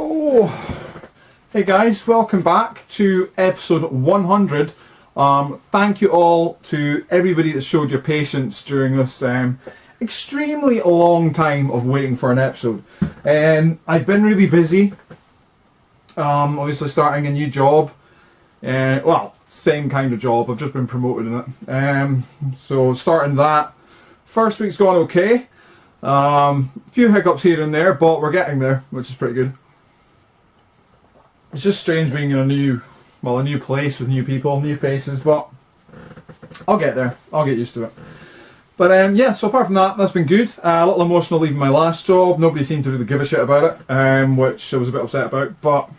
Oh, hey guys, welcome back to episode 100. Thank you all to everybody that showed your patience during this extremely long time of waiting for an episode. I've been really busy, obviously starting a new job. Well, same kind of job, I've just been promoted in it. So starting that, first week's gone okay. A few hiccups here and there, but we're getting there, which is pretty good. It's just strange being in a new place with new people, new faces, but I'll get there. I'll get used to it. But yeah, so apart from that, that's been good. A little emotional leaving my last job. Nobody seemed to really give a shit about it, which I was a bit upset about. But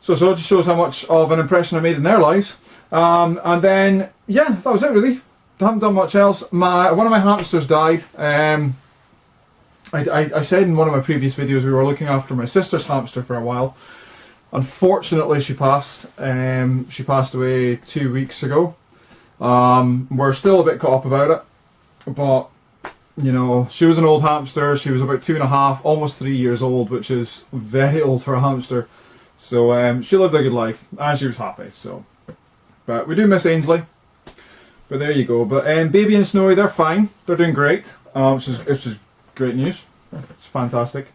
so it just shows how much of an impression I made in their lives. And then yeah, that was it really. I haven't done much else. One of my hamsters died. I said in one of my previous videos we were looking after my sister's hamster for a while. Unfortunately, she passed. She passed away 2 weeks ago. We're still a bit caught up about it, but you know, she was an old hamster. She was about 2.5, almost 3 years old, which is very old for a hamster. So she lived a good life, and she was happy. So, but we do miss Ainsley. But there you go. But Baby and Snowy, they're fine. They're doing great. Which is great news. It's fantastic.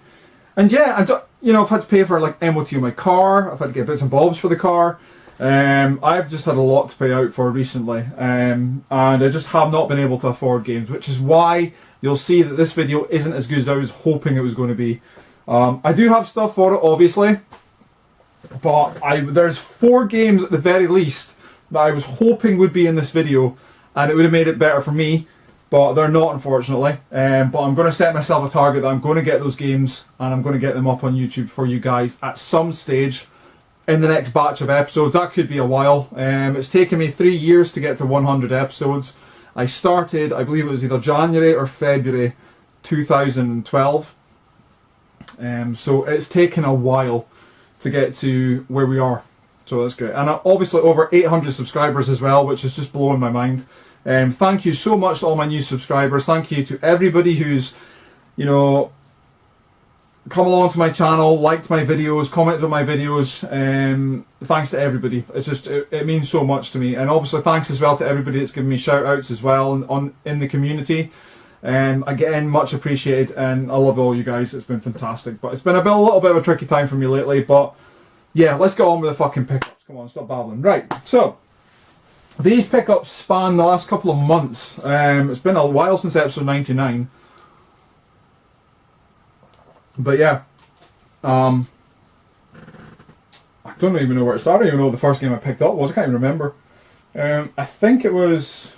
And yeah, and you know, I've had to pay for like MOT on my car. I've had to get bits and bobs for the car. I've just had a lot to pay out for recently, and I just have not been able to afford games, which is why you'll see that this video isn't as good as I was hoping it was going to be. I do have stuff for it, obviously, but there's 4 games at the very least that I was hoping would be in this video, and it would have made it better for me. But they're not, unfortunately. But I'm going to set myself a target that I'm going to get those games and I'm going to get them up on YouTube for you guys at some stage in the next batch of episodes. That could be a while. It's taken me 3 years to get to 100 episodes. I started, I believe it was either January or February 2012. So it's taken a while to get to where we are. So that's great. And obviously over 800 subscribers as well, which is just blowing my mind. Thank you so much to all my new subscribers. Thank you to everybody who's, you know, come along to my channel, liked my videos, commented on my videos. Thanks to everybody. It's just it means so much to me. And obviously thanks as well to everybody that's given me shout outs as well in the community. Again, much appreciated, and I love all you guys. It's been fantastic. But it's been a little bit of a tricky time for me lately. But yeah, let's get on with the fucking pickups. Come on, stop babbling. Right, so these pickups span the last couple of months. It's been a while since episode 99. But yeah, I don't even know where it started. I don't even know what the first game I picked up was. I can't even remember. I think it was...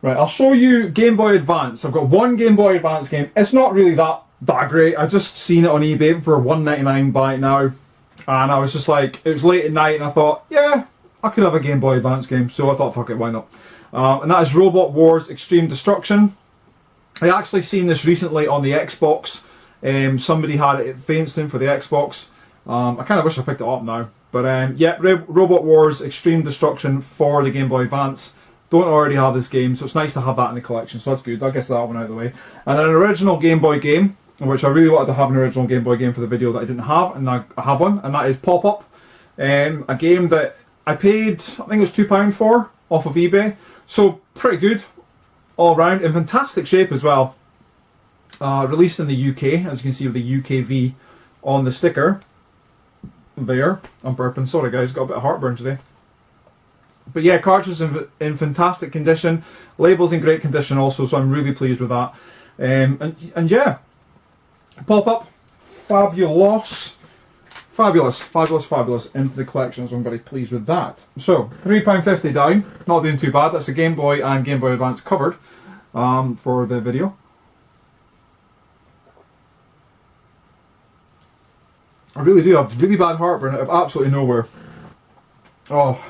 Right, I'll show you Game Boy Advance. I've got one Game Boy Advance game. It's not really that great. I just seen it on eBay for $1.99 buy it now. And I was just like, it was late at night and I thought, yeah, I could have a Game Boy Advance game, so I thought, fuck it, why not? And that is Robot Wars Extreme Destruction. I actually seen this recently on the Xbox. Somebody had it at Fainston for the Xbox. I kind of wish I picked it up now. But yeah, Robot Wars Extreme Destruction for the Game Boy Advance. Don't already have this game, so it's nice to have that in the collection, so that's good. I'll get that one out of the way. And an original Game Boy game, which I really wanted to have an original Game Boy game for the video that I didn't have, and I have one, and that is Pop Up. A game that I paid, I think it was £2 for, off of eBay. So pretty good, all round, in fantastic shape as well. Released in the UK, as you can see with the UKV on the sticker. There, I'm burping, sorry guys, got a bit of heartburn today. But yeah, cartridge in fantastic condition, labels in great condition also, so I'm really pleased with that. And yeah, Pop Up, fabulous into the collection, so I'm very pleased with that. So £3.50 down, not doing too bad. That's the Game Boy and Game Boy Advance covered for the video. I really do have really bad heartburn out of absolutely nowhere. Oh,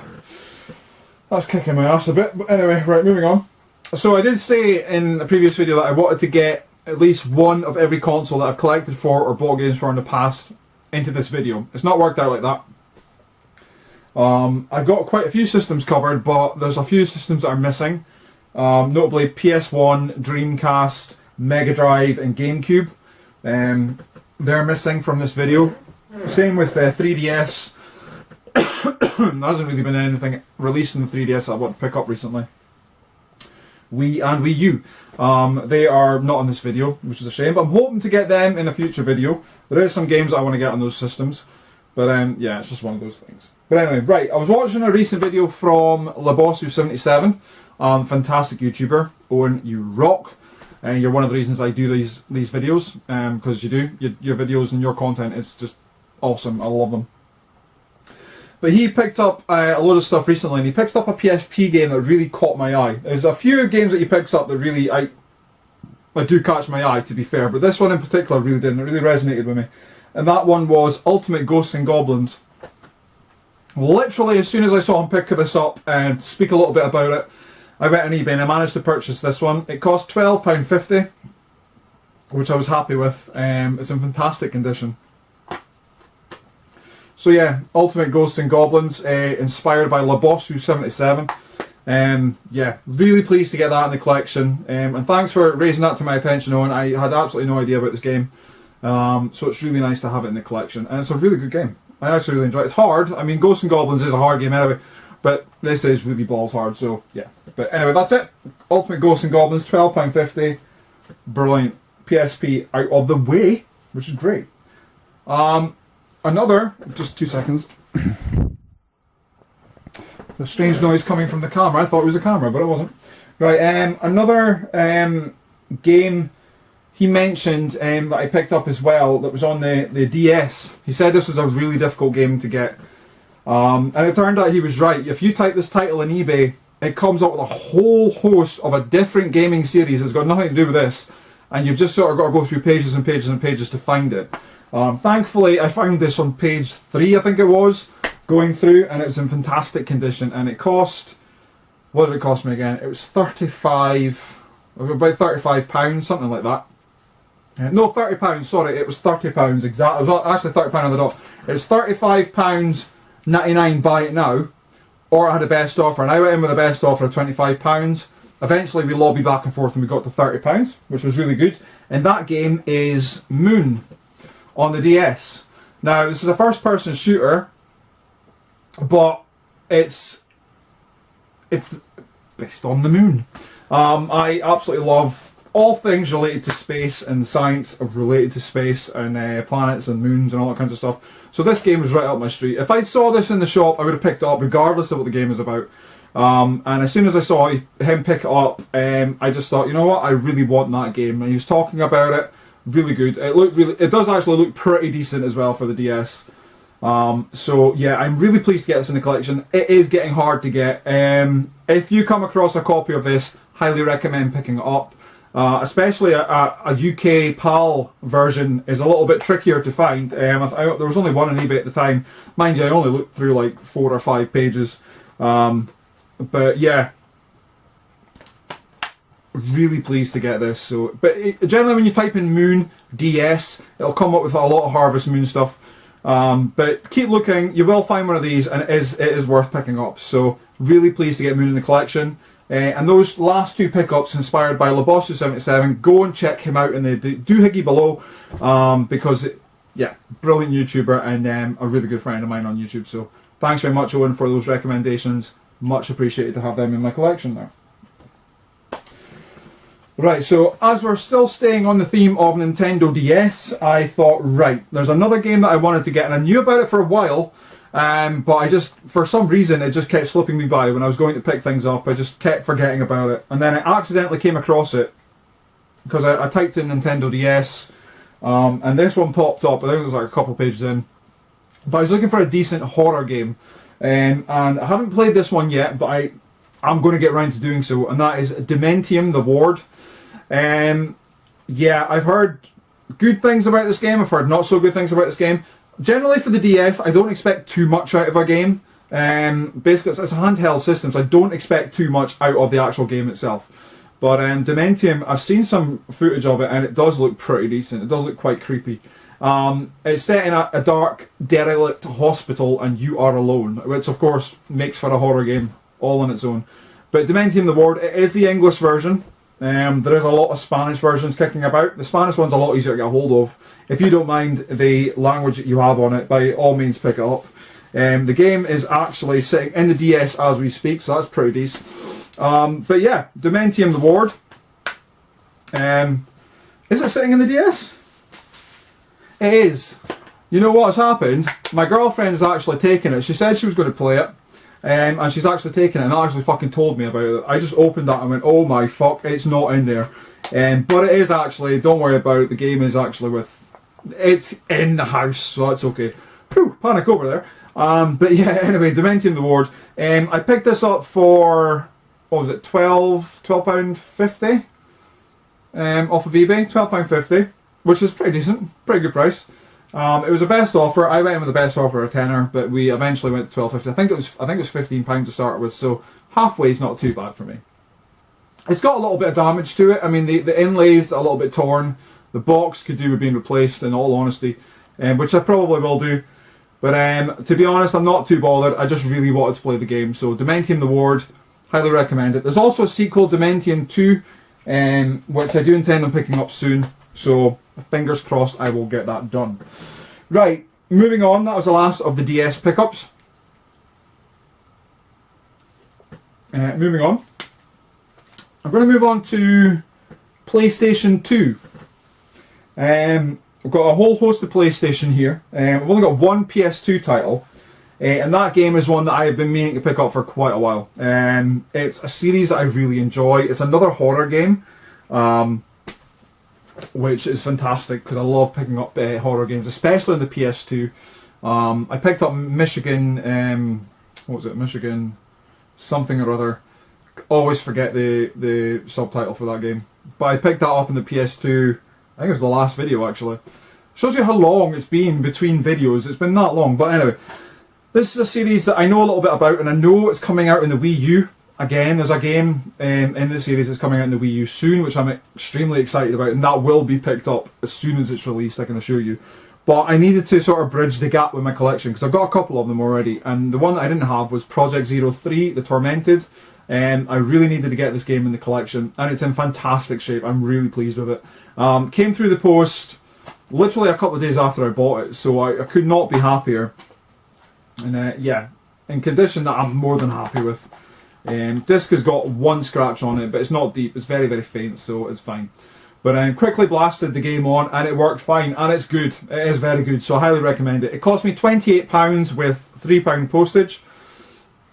that's kicking my ass a bit, but anyway, right, moving on. So I did say in a previous video that I wanted to get at least one of every console that I've collected for or bought games for in the past into this video. It's not worked out like that. I've got quite a few systems covered, but there's a few systems that are missing. Notably PS1, Dreamcast, Mega Drive and GameCube. they're missing from this video. Same with 3DS. There hasn't really been anything released in the 3DS that I want to pick up recently. Wii and Wii U. They are not in this video, which is a shame, but I'm hoping to get them in a future video. There is some games that I want to get on those systems, but yeah, it's just one of those things. But anyway, right, I was watching a recent video from Labossu77, fantastic YouTuber. Owen, you rock. And you're one of the reasons I do these videos, because you do. Your videos and your content is just awesome. I love them. But he picked up a load of stuff recently, and he picked up a PSP game that really caught my eye. There's a few games that he picks up that really I do catch my eye, to be fair, but this one in particular really didn't. It really resonated with me. And that one was Ultimate Ghosts and Goblins. Literally, as soon as I saw him pick this up and speak a little bit about it, I went on eBay and I managed to purchase this one. It cost £12.50, which I was happy with. It's in fantastic condition. So yeah, Ultimate Ghosts and Goblins, inspired by Labossu77. Yeah, really pleased to get that in the collection. And thanks for raising that to my attention, Owen. I had absolutely no idea about this game. So it's really nice to have it in the collection. And it's a really good game. I actually really enjoy it. It's hard. I mean, Ghosts and Goblins is a hard game anyway. But this is really balls hard, so yeah. But anyway, that's it. Ultimate Ghosts and Goblins, £12.50. Brilliant. PSP out of the way, which is great. Another, just 2 seconds. A strange noise coming from the camera. I thought it was a camera, but it wasn't. Right, another game he mentioned that I picked up as well that was on the DS. He said this was a really difficult game to get. And it turned out he was right. If you type this title in eBay, it comes up with a whole host of a different gaming series that's got nothing to do with this. And you've just sort of got to go through pages and pages and pages to find it. Thankfully, I found this on page 3, I think it was, going through, and it was in fantastic condition. And it cost, what did it cost me again? It was about £35, something like that. No, £30, sorry, it was £30 exactly. It was actually £30 on the dot. It was £35.99 buy it now, or I had a best offer, and I went in with a best offer of £25. Eventually we lobbied back and forth and we got to £30, which was really good. And that game is Moon on the DS. Now, this is a first person shooter, but it's based on the moon. I absolutely love all things related to space and science related to space and planets and moons and all that kinds of stuff. So this game was right up my street. If I saw this in the shop, I would have picked it up regardless of what the game is about. And as soon as I saw him pick it up, I just thought, you know what, I really want that game. And he was talking about it, really good. It does actually look pretty decent as well for the DS. So yeah, I'm really pleased to get this in the collection. It is getting hard to get. If you come across a copy of this, highly recommend picking it up. Especially a UK PAL version is a little bit trickier to find. There was only one on eBay at the time. Mind you, I only looked through like 4 or 5 pages. But yeah, really pleased to get this. But generally when you type in Moon DS, it'll come up with a lot of Harvest Moon stuff. But keep looking, you will find one of these, and it is worth picking up. So really pleased to get Moon in the collection. And those last 2 pickups inspired by Labossu77, go and check him out in the doohickey below, because yeah, brilliant YouTuber and a really good friend of mine on YouTube. So thanks very much, Owen, for those recommendations. Much appreciated to have them in my collection now. Right, so as we're still staying on the theme of Nintendo DS, I thought, right, there's another game that I wanted to get, and I knew about it for a while, but I just, for some reason, it just kept slipping me by. When I was going to pick things up, I just kept forgetting about it. And then I accidentally came across it, because I typed in Nintendo DS, and this one popped up. I think it was like a couple of pages in. But I was looking for a decent horror game, and I haven't played this one yet, but I'm going to get around to doing so, and that is Dementium the Ward. Yeah, I've heard good things about this game, I've heard not so good things about this game. Generally for the DS, I don't expect too much out of a game. Basically, it's a handheld system, so I don't expect too much out of the actual game itself. But Dementium, I've seen some footage of it, and it does look pretty decent. It does look quite creepy. It's set in a dark, derelict hospital, and you are alone, which of course makes for a horror game all on its own. But Dementium the Ward, it is the English version. There is a lot of Spanish versions kicking about. The Spanish one's a lot easier to get a hold of. If you don't mind the language that you have on it, by all means pick it up. The game is actually sitting in the DS as we speak, so that's pretty decent. But yeah, Dementium the Ward. Is it sitting in the DS? It is. You know what's happened? My girlfriend's actually taken it. She said she was going to play it. And she's actually taken it and actually fucking told me about it. I just opened that and went, oh my fuck, it's not in there. But it is actually, don't worry about it, the game is actually with, it's in the house, so that's okay. Whew, panic over there. But yeah, anyway, Dementium the Ward. I picked this up for, what was it, £12.50 off of eBay, £12.50, which is pretty decent, pretty good price. It was a best offer. I went in with the best offer, a tenner, but we eventually went to £12.50. I think it was £15 to start with, so halfway is not too bad for me. It's got a little bit of damage to it. I mean, the inlay's a little bit torn. The box could do with being replaced, in all honesty, which I probably will do. But to be honest, I'm not too bothered. I just really wanted to play the game. So Dementium the Ward, highly recommend it. There's also a sequel, Dementium 2, which I do intend on picking up soon. So fingers crossed I will get that done. Right, moving on. That was the last of the DS pickups. Moving on. I'm going to move on to PlayStation 2. We've got a whole host of PlayStation here. We've only got one PS2 title. And that game is one that I have been meaning to pick up for quite a while. It's a series that I really enjoy. It's another horror game. Which is fantastic because I love picking up horror games, especially on the PS2. I picked up Michigan, what was it, Michigan something or other. Always forget the subtitle for that game. But I picked that up on the PS2, I think it was the last video actually. Shows you how long it's been between videos, it's been that long. But anyway, this is a series that I know a little bit about and I know it's coming out in the Wii U. Again, there's a game in the series that's coming out in the Wii U soon, which I'm extremely excited about, and that will be picked up as soon as it's released, I can assure you. But I needed to sort of bridge the gap with my collection, because I've got a couple of them already, and the one that I didn't have was Project 03, The Tormented. I really needed to get this game in the collection, and it's in fantastic shape. I'm really pleased with it. Came through the post literally a couple of days after I bought it, so I could not be happier. And yeah, in condition that I'm more than happy with. Disc has got one scratch on it, but it's not deep, it's very, very faint, so it's fine. But I quickly blasted the game on and it worked fine, and it's good. It is very good, so I highly recommend it. It cost me £28 with £3 postage.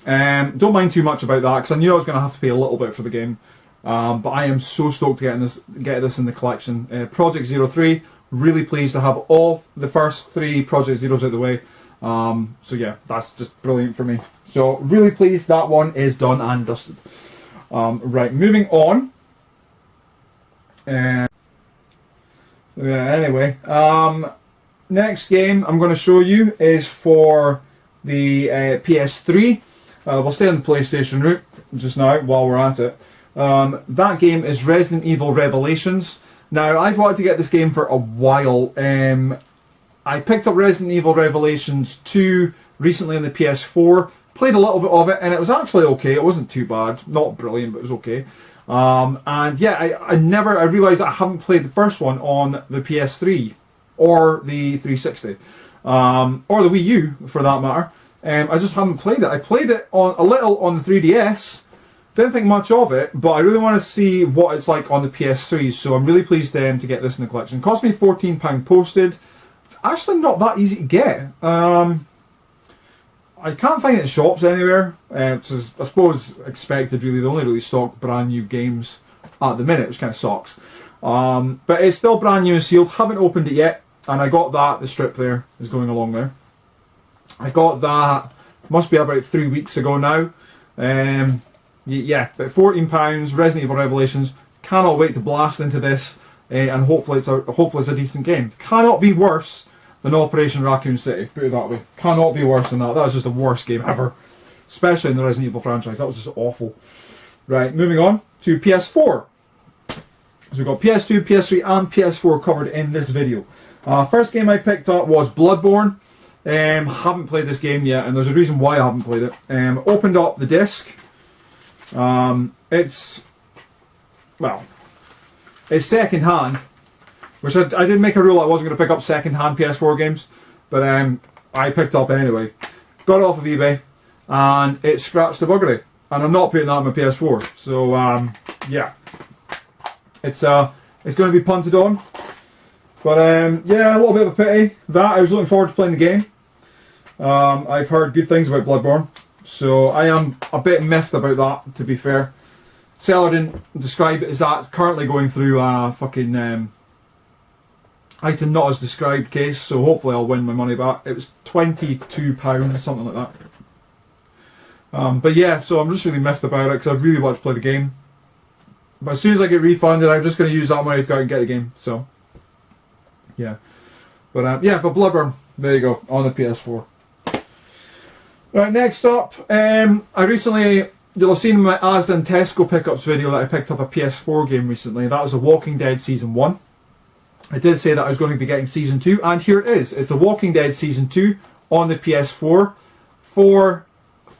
Don't mind too much about that, because I knew I was going to have to pay a little bit for the game. But I am so stoked to get this in the collection. Project 03, really pleased to have all the first 3 Project Zeros out of the way. So yeah, that's just brilliant for me. So really pleased that one is done and dusted. Right, moving on. Anyway, next game I'm going to show you is for the PS3. We'll stay on the PlayStation route just now while we're at it. That game is Resident Evil Revelations. Now, I've wanted to get this game for a while. I picked up Resident Evil Revelations 2 recently on the PS4. Played a little bit of it and it was actually okay. It wasn't too bad. Not brilliant, but it was okay. And yeah, I realised that I haven't played the first one on the PS3 or the 360 or the Wii U for that matter. I just haven't played it. I played it a little on the 3DS. Didn't think much of it, but I really want to see what it's like on the PS3. So I'm really pleased to get this in the collection. It cost me £14 posted. It's actually not that easy to get. I can't find it in shops anywhere. It's, I suppose, expected really. They only really stock brand new games at the minute, which kind of sucks. But it's still brand new and sealed. Haven't opened it yet. And I got that. The strip there is going along there. I got that, must be about 3 weeks ago now. Yeah, but £14, Resident Evil Revelations. Cannot wait to blast into this. And hopefully it's a decent game. Cannot be worse than Operation Raccoon City, put it that way. Cannot be worse than that. That was just the worst game ever. Especially in the Resident Evil franchise. That was just awful. Right, moving on to PS4. So we've got PS2, PS3 and PS4 covered in this video. First game I picked up was Bloodborne. Haven't played this game yet, and there's a reason why I haven't played it. Opened up the disc. It's, well, It's second hand, which I did make a rule I wasn't going to pick up second hand PS4 games, but I picked up anyway. Got it off of eBay, and it scratched the buggery, and I'm not putting that on my PS4. So yeah, it's going to be punted on. But yeah, a little bit of a pity that I was looking forward to playing the game. I've heard good things about Bloodborne, so I am a bit miffed about that, to be fair. Seller didn't describe it as that. It's currently going through a fucking item not as described case, so hopefully I'll win my money back. It was £22, something like that. But yeah, so I'm just really miffed about it because I really want to play the game. But as soon as I get refunded, I'm just going to use that money to go and get the game. So yeah, but yeah, but Bloodborne, there you go, on the PS4. Right, next up, I recently, you'll have seen in my Asda and Tesco pickups video that I picked up a PS4 game recently. That was The Walking Dead Season 1. I did say that I was going to be getting Season 2, and here it is. It's The Walking Dead Season 2 on the PS4 for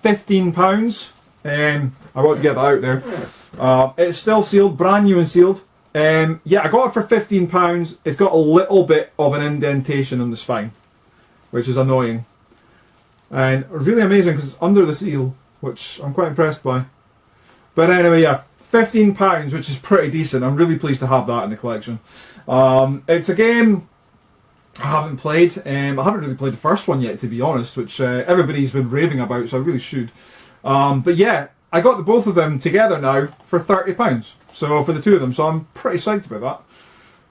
£15. I want to get that out there. It's still sealed, brand new and sealed. Yeah, I got it for £15. It's got a little bit of an indentation in the spine, which is annoying. And really amazing because it's under the seal, which I'm quite impressed by. But anyway, yeah, £15, which is pretty decent. I'm really pleased to have that in the collection. It's a game I haven't played. I haven't really played the first one yet, to be honest, which everybody's been raving about, so I really should. But yeah, I got the both of them together now for £30. So for the two of them, so I'm pretty psyched about that.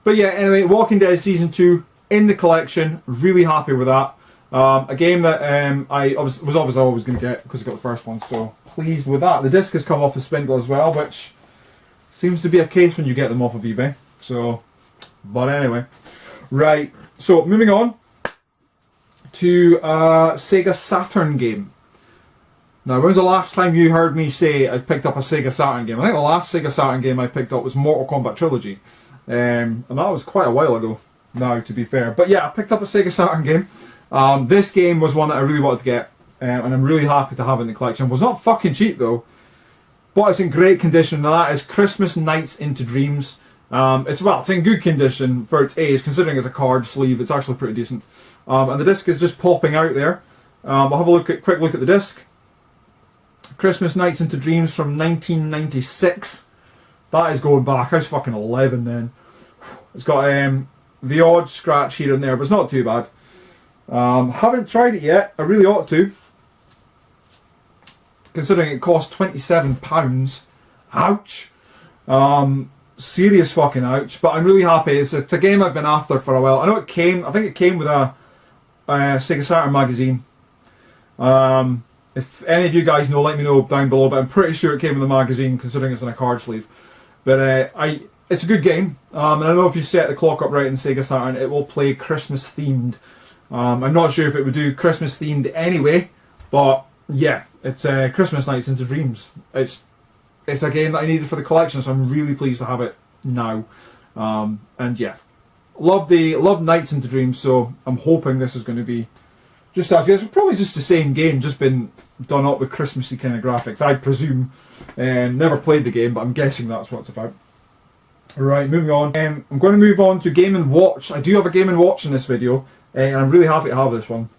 But yeah, anyway, Walking Dead Season 2 in the collection. Really happy with that. A game that I was obviously always going to get because I got the first one, so pleased with that. The disc has come off of Spindle as well, which seems to be a case when you get them off of eBay. So, but anyway, right. So moving on to Sega Saturn game. Now, when was the last time you heard me say I picked up a Sega Saturn game? I think the last Sega Saturn game I picked up was Mortal Kombat Trilogy, and that was quite a while ago now, to be fair. But yeah, I picked up a Sega Saturn game. This game was one that I really wanted to get, and I'm really happy to have it in the collection. It was not fucking cheap though, but it's in great condition. Now that is Christmas Nights into Dreams. It's in good condition for its age, considering it's a card sleeve. It's actually pretty decent, and the disc is just popping out there. We'll have a quick look at the disc. Christmas Nights into Dreams from 1996. That is going back. I was fucking 11 then. It's got the odd scratch here and there, but it's not too bad. Haven't tried it yet. I really ought to, considering it cost £27. Ouch. Serious fucking ouch. But I'm really happy. It's a game I've been after for a while. I think it came with a Sega Saturn magazine. If any of you guys know, let me know down below, but I'm pretty sure it came with a magazine, considering it's in a card sleeve. But it's a good game, and I know if you set the clock up right in Sega Saturn, it will play Christmas themed. I'm not sure if it would do Christmas themed anyway, but yeah, it's Christmas Nights into Dreams. It's a game that I needed for the collection, so I'm really pleased to have it now. And yeah, love Nights into Dreams, so I'm hoping this is going to be just as good. It's probably just the same game, just been done up with Christmassy kind of graphics, I presume. Never played the game, but I'm guessing that's what it's about. Right, moving on. I'm going to move on to Game & Watch. I do have a Game & Watch in this video, and I'm really happy to have this one.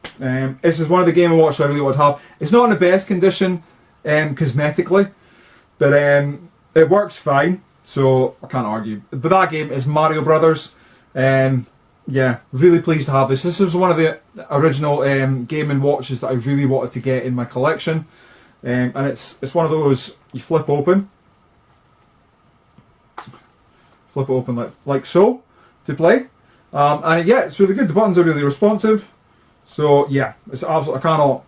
This is one of the Game & Watch I really want to have. It's not in the best condition cosmetically, but it works fine, so I can't argue. But that game is Mario Brothers. Yeah, really pleased to have this. This is one of the original Game & Watches that I really wanted to get in my collection. And it's one of those you flip open like so to play. And yeah, it's really good. The buttons are really responsive. So yeah, it's absolutely, I cannot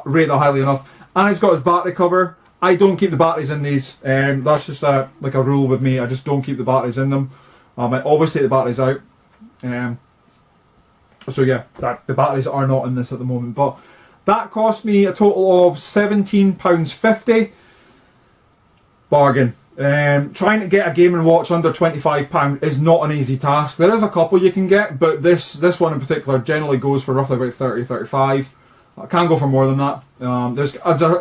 rate that highly enough. And it's got its battery cover. I don't keep the batteries in these. That's just like a rule with me. I just don't keep the batteries in them. I always take the batteries out. So yeah, the batteries are not in this at the moment, but that cost me a total of £17.50. Bargain. Trying to get a Game & Watch under £25 is not an easy task. There is a couple you can get, but this one in particular generally goes for roughly about 30, 35. I can go for more than that.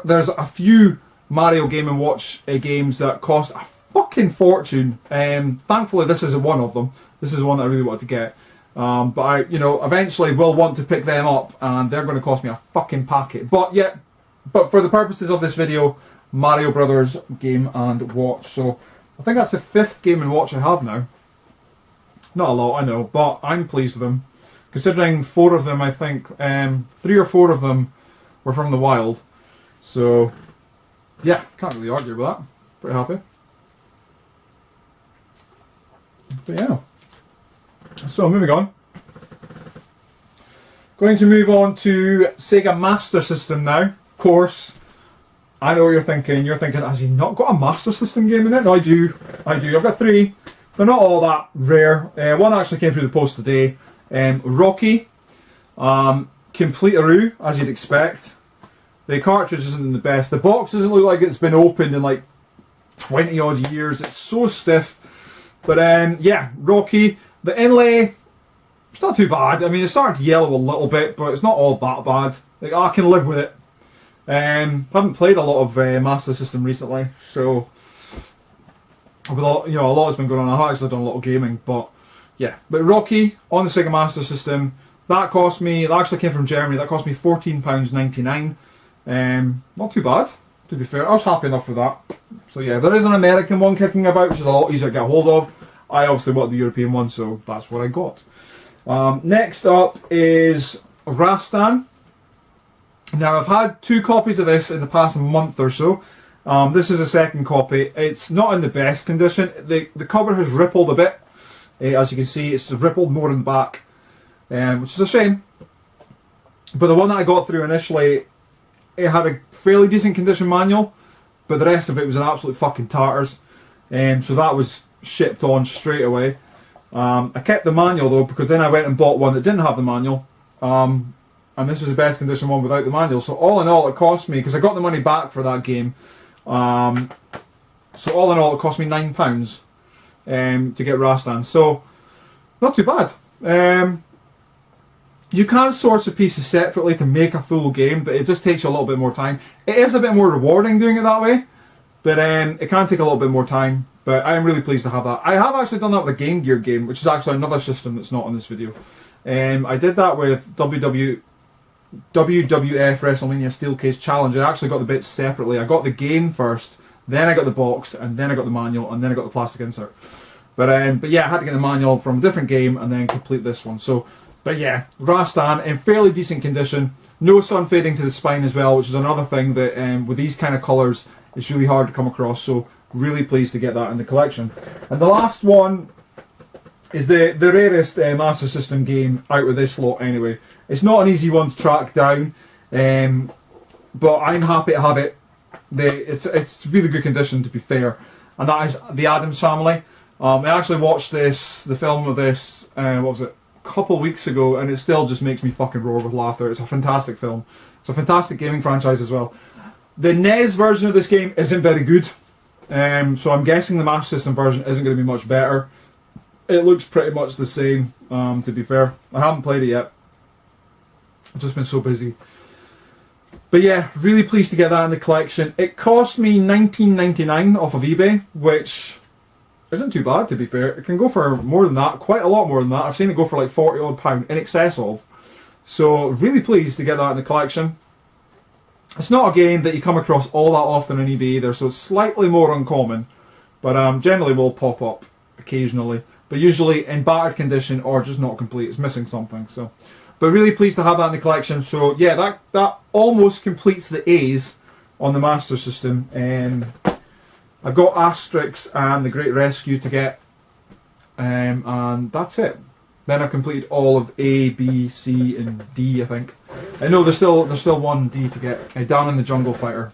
There's a few Mario Game & Watch games that cost a fucking fortune. Thankfully, this isn't one of them. This is one that I really wanted to get. But I, eventually will want to pick them up, and they're going to cost me a fucking packet. But yeah, but for the purposes of this video, Mario Brothers Game and Watch. So I think that's the 5th Game and Watch I have now. Not a lot, I know, but I'm pleased with them. Considering 4 of them, I think, 3 or 4 of them were from the wild. So yeah, can't really argue with that. Pretty happy. But yeah. So moving on. Going to move on to Sega Master System now. Of course, I know what you're thinking. You're thinking, has he not got a Master System game in it? No, I do. I've got 3. They're not all that rare. One actually came through the post today. Rocky. Complete-aroo, as you'd expect. The cartridge isn't the best. The box doesn't look like it's been opened in like 20 odd years. It's so stiff. But yeah, Rocky. The inlay, it's not too bad. I mean, it's starting to yellow a little bit, but it's not all that bad. Like, I can live with it. Haven't played a lot of Master System recently, so a lot has been going on. I've actually done a lot of gaming, but yeah. But Rocky on the Sega Master System, that actually came from Germany. That cost me £14.99. Not too bad, to be fair. I was happy enough with that. So yeah, there is an American one kicking about, which is a lot easier to get a hold of. I obviously want the European one, so that's what I got. Next up is Rastan. Now, I've had 2 copies of this in the past month or so. This is a second copy. It's not in the best condition. The cover has rippled a bit. As you can see, it's rippled more in the back, which is a shame. But the one that I got through initially, it had a fairly decent condition manual, but the rest of it was an absolute fucking tatters. So that was shipped on straight away. I kept the manual though, because then I went and bought one that didn't have the manual. And this was the best condition one without the manual. So all in all, it cost me, because I got the money back for that game. So all in all, it cost me £9 to get Rastan. So not too bad. You can source the pieces separately to make a full game, but it just takes you a little bit more time. It is a bit more rewarding doing it that way, but it can take a little bit more time. But I am really pleased to have that. I have actually done that with a Game Gear game, which is actually another system that's not on this video. I did that with WWF WrestleMania Steel Cage Challenge. I actually got the bits separately. I got the game first, then I got the box, and then I got the manual, and then I got the plastic insert. But yeah, I had to get the manual from a different game and then complete this one. So, but yeah, Rastan in fairly decent condition. No sun fading to the spine as well, which is another thing that with these kind of colours, it's really hard to come across. So really pleased to get that in the collection. And the last one is the rarest Master System game out of this lot anyway. It's not an easy one to track down, but I'm happy to have it. It's really good condition, to be fair, and that is The Addams Family. I actually watched the film of this, what was it, a couple weeks ago, and it still just makes me fucking roar with laughter. It's a fantastic film. It's a fantastic gaming franchise as well. The NES version of this game isn't very good. So I'm guessing the Master System version isn't going to be much better. It looks pretty much the same, to be fair. I haven't played it yet. I've just been so busy. But yeah, really pleased to get that in the collection. It cost me $19.99 off of eBay, which isn't too bad, to be fair. It can go for more than that, quite a lot more than that. I've seen it go for like £40 odd, in excess of. So really pleased to get that in the collection. It's not a game that you come across all that often on eBay either, so it's slightly more uncommon. But generally will pop up occasionally. But usually in battered condition or just not complete. It's missing something. So, but really pleased to have that in the collection. So yeah, that almost completes the A's on the Master System. I've got Asterix and the Great Rescue to get. And that's it. Then I've completed all of A, B, C, and D, I think. I know there's still one D to get. Down in the Jungle Fighter,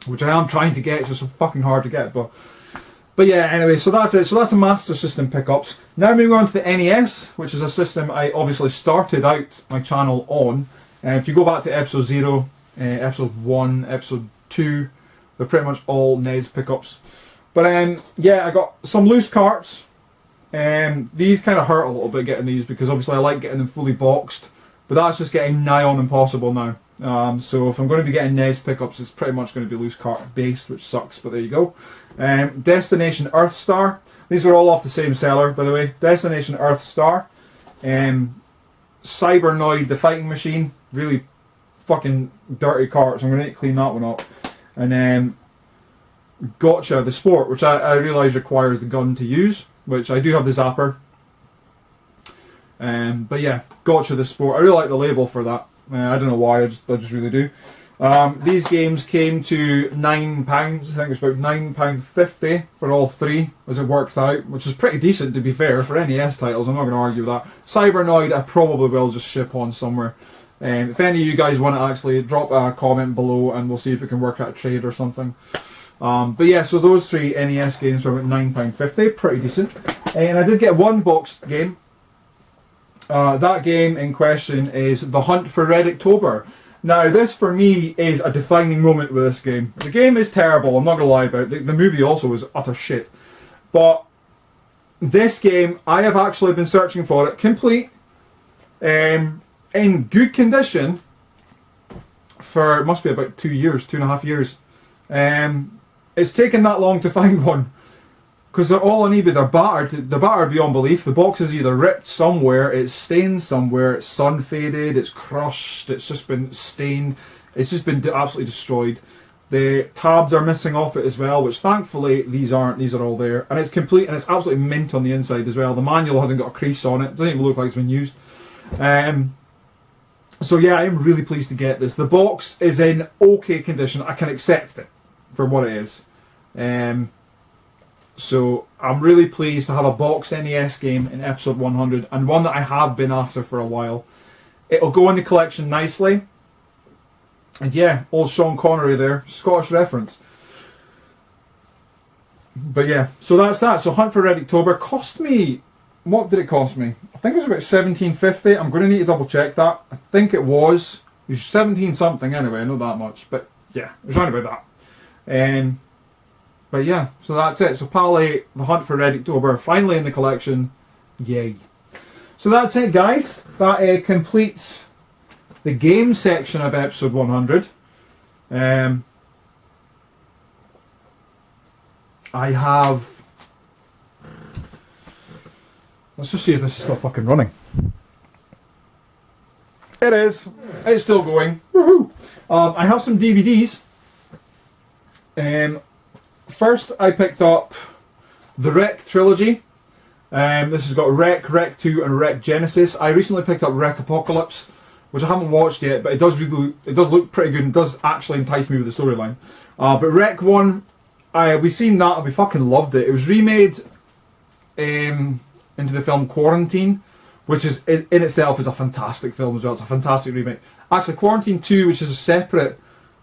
which I am trying to get. It's just so fucking hard to get, but yeah. Anyway, so that's it. So that's the Master System pickups. Now moving on to the NES, which is a system I obviously started out my channel on. If you go back to episode 0, episode 1, episode 2, they're pretty much all NES pickups. But yeah, I got some loose carts. These kind of hurt a little bit getting these, because obviously I like getting them fully boxed, but that's just getting nigh on impossible now. So if I'm going to be getting NES pickups, it's pretty much going to be loose cart based, which sucks, but there you go. Destination Earthstar. These are all off the same seller, by the way. Destination Earthstar. Cybernoid, the fighting machine. Really fucking dirty cart, so I'm going to need to clean that one up. And then Gotcha, the sport, which I realise requires the gun to use, which I do have the zapper. But yeah, Gotcha, the sport. I really like the label for that. I don't know why, I just really do. These games came to £9. I think it's about £9.50 for all three, as it worked out, which is pretty decent, to be fair, for NES titles. I'm not going to argue with that. Cybernoid, I probably will just ship on somewhere. If any of you guys want to actually drop a comment below, and we'll see if we can work out a trade or something. But yeah, so those three NES games were about £9.50, pretty decent. And I did get one boxed game. That game in question is The Hunt for Red October. Now, this for me is a defining moment with this game. The game is terrible, I'm not going to lie about it. The movie also is utter shit. But this game, I have actually been searching for it, complete, in good condition, for, it must be about 2 years, 2.5 years. It's taken that long to find one, because they're all on eBay. They're battered beyond belief. The box is either ripped somewhere, it's stained somewhere, it's sun faded, it's crushed, it's just been stained, it's just been absolutely destroyed. The tabs are missing off it as well, which thankfully these aren't. These are all there, and it's complete, and it's absolutely mint on the inside as well. The manual hasn't got a crease on it. Doesn't even look like it's been used. So yeah, I'm really pleased to get this. The box is in okay condition. I can accept it for what it is. So I'm really pleased to have a box NES game in episode 100, and one that I have been after for a while. It'll go in the collection nicely. And yeah, old Sean Connery there, Scottish reference. But yeah, so that's that. So Hunt for Red October cost me, what did it cost me? I think it was about £17.50. I'm going to need to double check that. I think it was 17 something anyway, not that much. But yeah, it was around about that. But yeah, so that's it. So PAL 8, The Hunt for Red October, finally in the collection. Yay. So that's it, guys. That completes the game section of episode 100. I have... Let's just see if this is still fucking running. It is. It's still going. Woohoo! I have some DVDs. First, I picked up the Wreck trilogy. This has got Wreck, Wreck 2, and Wreck Genesis. I recently picked up Wreck Apocalypse, which I haven't watched yet, but it does look pretty good and does actually entice me with the storyline. But Wreck 1, we've seen that and we fucking loved it. It was remade into the film Quarantine, which is in itself is a fantastic film as well. It's a fantastic remake. Actually, Quarantine 2, which is a separate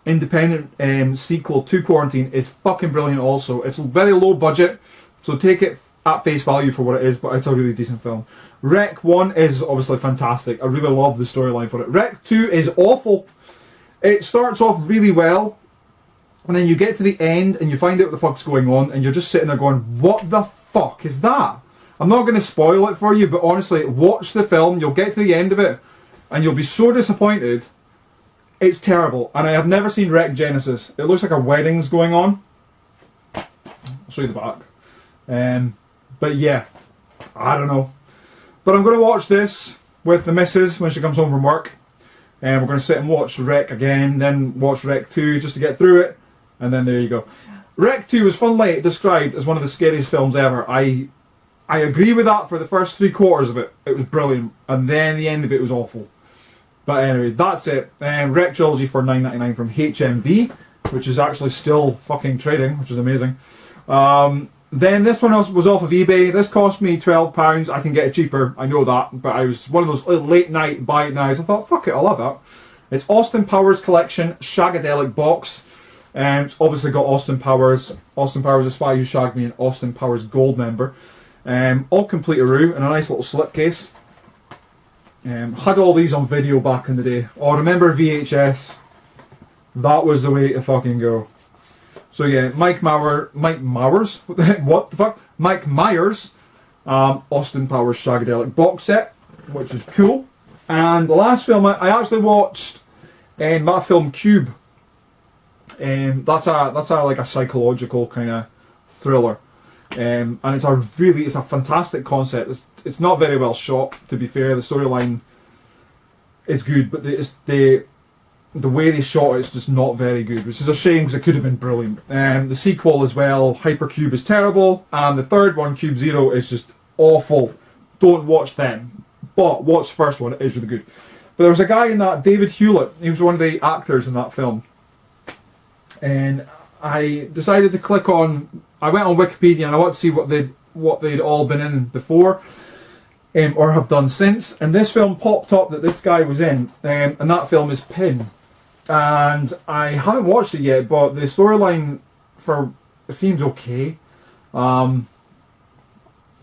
independent sequel to Quarantine, is fucking brilliant also. It's very low budget, so take it at face value for what it is, but it's a really decent film. Wreck 1 is obviously fantastic. I really love the storyline for it. Wreck 2 is awful. It starts off really well, and then you get to the end and you find out what the fuck's going on, and you're just sitting there going, what the fuck is that? I'm not going to spoil it for you, but honestly, watch the film, you'll get to the end of it, and you'll be so disappointed. It's terrible, and I have never seen Wreck Genesis. It looks like a wedding's going on. I'll show you the back. But yeah, I don't know. But I'm going to watch this with the missus when she comes home from work. And we're going to sit and watch Wreck again, then watch Wreck 2 just to get through it. And then there you go. Wreck 2 was funnily described as one of the scariest films ever. I agree with that for the first 3/4 of it. It was brilliant. And then the end of it was awful. But anyway, that's it. Wreck Trilogy for $9.99 from HMV, which is actually still fucking trading, which is amazing. Then this one was off of eBay. This cost me £12. I can get it cheaper, I know that. But I was one of those late night buy it nows. I thought, fuck it, I'll have that. It's Austin Powers Collection Shagadelic Box. It's obviously got Austin Powers, The Spy Who Shagged Me, and Austin Powers Gold Member. All complete-aroo in a nice little slipcase. Had all these on video back in the day. Oh, remember VHS? That was the way to fucking go. So yeah, Mike Myers, what the fuck? Mike Myers, Austin Powers Shagadelic box set, which is cool. And the last film I actually watched And that film Cube, that's a like a psychological kind of thriller, and it's a fantastic concept. It's not very well shot, to be fair. The storyline is good, but the way they shot it's just not very good, which is a shame because it could have been brilliant. The sequel as well, Hypercube, is terrible, and the third one, Cube Zero, is just awful. Don't watch them, but watch the first one. It is really good. But there was a guy in that, David Hewlett. He was one of the actors in that film, and I decided to click on. I went on Wikipedia and I wanted to see what they'd all been in before, or have done since. And this film popped up that this guy was in, and that film is Pin. And I haven't watched it yet, but the storyline it seems okay.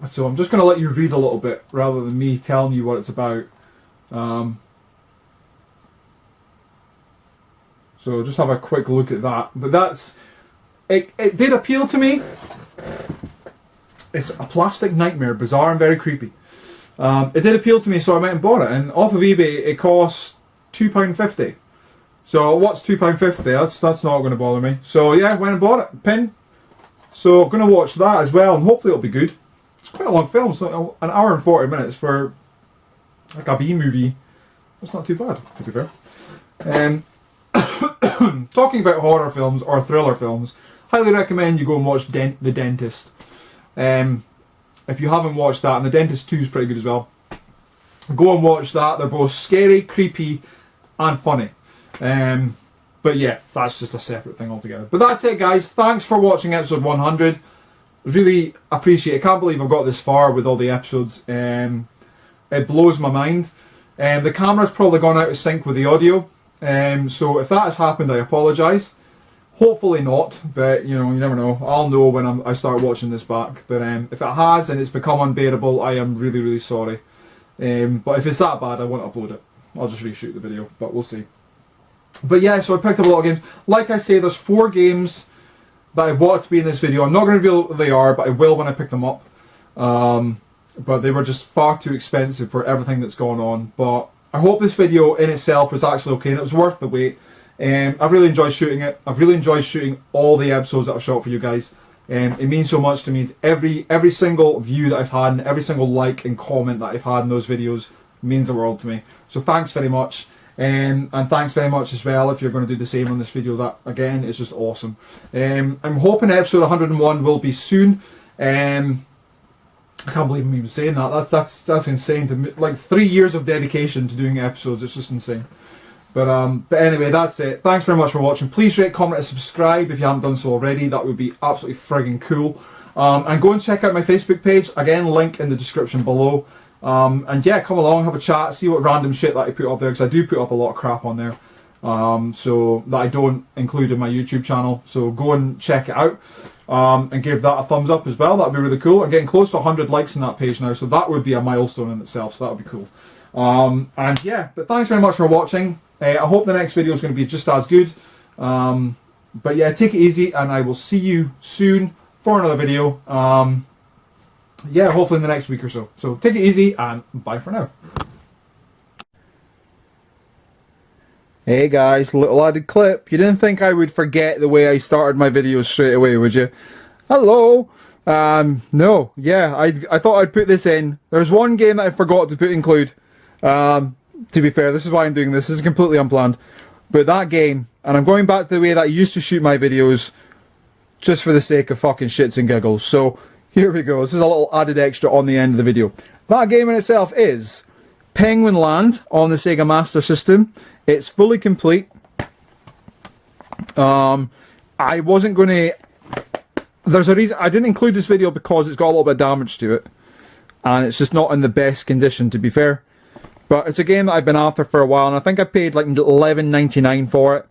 So I'm just going to let you read a little bit rather than me telling you what it's about. So just have a quick look at that. But it did appeal to me. It's a plastic nightmare, bizarre and very creepy. It did appeal to me, so I went and bought it. And off of eBay, it cost £2.50. So what's £2.50? That's not going to bother me. So yeah, went and bought it. Pin. So I'm going to watch that as well, and hopefully it'll be good. It's quite a long film, so an hour and 40 minutes for like a B movie. That's not too bad, to be fair. Talking about horror films or thriller films, highly recommend you go and watch The Dentist. If you haven't watched that, and The Dentist 2 is pretty good as well. Go and watch that. They're both scary, creepy, and funny. But yeah, that's just a separate thing altogether. But that's it, guys. Thanks for watching episode 100. Really appreciate it. Can't believe I've got this far with all the episodes. It blows my mind. The camera's probably gone out of sync with the audio. So if that has happened, I apologise. Hopefully not, but you never know. I'll know when I start watching this back. But if it has and it's become unbearable, I am really, really sorry. But if it's that bad, I won't upload it. I'll just reshoot the video, but we'll see. But yeah, so I picked up a lot of games. Like I say, there's 4 games that I wanted to be in this video. I'm not going to reveal what they are, but I will when I pick them up. But they were just far too expensive for everything that's going on. But I hope this video in itself was actually okay and it was worth the wait. I've really enjoyed shooting it. I've really enjoyed shooting all the episodes that I've shot for you guys. It means so much to me. Every single view that I've had and every single like and comment that I've had in those videos means the world to me. So thanks very much. And thanks very much as well if you're going to do the same on this video. That again is just awesome. I'm hoping episode 101 will be soon. I can't believe I'm even saying that. That's insane to me. Like 3 years of dedication to doing episodes. It's just insane. But anyway, that's it. Thanks very much for watching. Please rate, comment, and subscribe if you haven't done so already. That would be absolutely friggin' cool. And go and check out my Facebook page. Again, link in the description below. And yeah, come along, have a chat, see what random shit that I put up there, because I do put up a lot of crap on there. So that I don't include in my YouTube channel. So go and check it out. And give that a thumbs up as well. That would be really cool. I'm getting close to 100 likes on that page now, so that would be a milestone in itself, so that would be cool. And yeah, but thanks very much for watching. I hope the next video is going to be just as good. But yeah, take it easy, and I will see you soon for another video. Yeah, hopefully in the next week or so. So take it easy, and bye for now. Hey guys, little added clip. You didn't think I would forget the way I started my videos straight away, would you? Hello! No, yeah, I thought I'd put this in. There's one game that I forgot to include. To be fair, this is why I'm doing this. This is completely unplanned. But that game, and I'm going back to the way that I used to shoot my videos, just for the sake of fucking shits and giggles. So, here we go. This is a little added extra on the end of the video. That game in itself is Penguin Land on the Sega Master System. It's fully complete. I wasn't going to... There's a reason I didn't include this video, because it's got a little bit of damage to it. And it's just not in the best condition, to be fair. But it's a game that I've been after for a while, and I think I paid like $11.99 for it.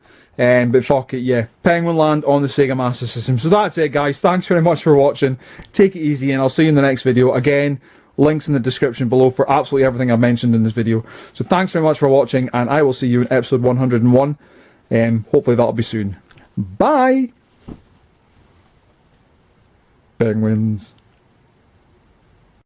But fuck it, yeah. Penguin Land on the Sega Master System. So that's it, guys. Thanks very much for watching. Take it easy, and I'll see you in the next video. Again, links in the description below for absolutely everything I've mentioned in this video. So thanks very much for watching, and I will see you in episode 101. Hopefully that'll be soon. Bye! Penguins.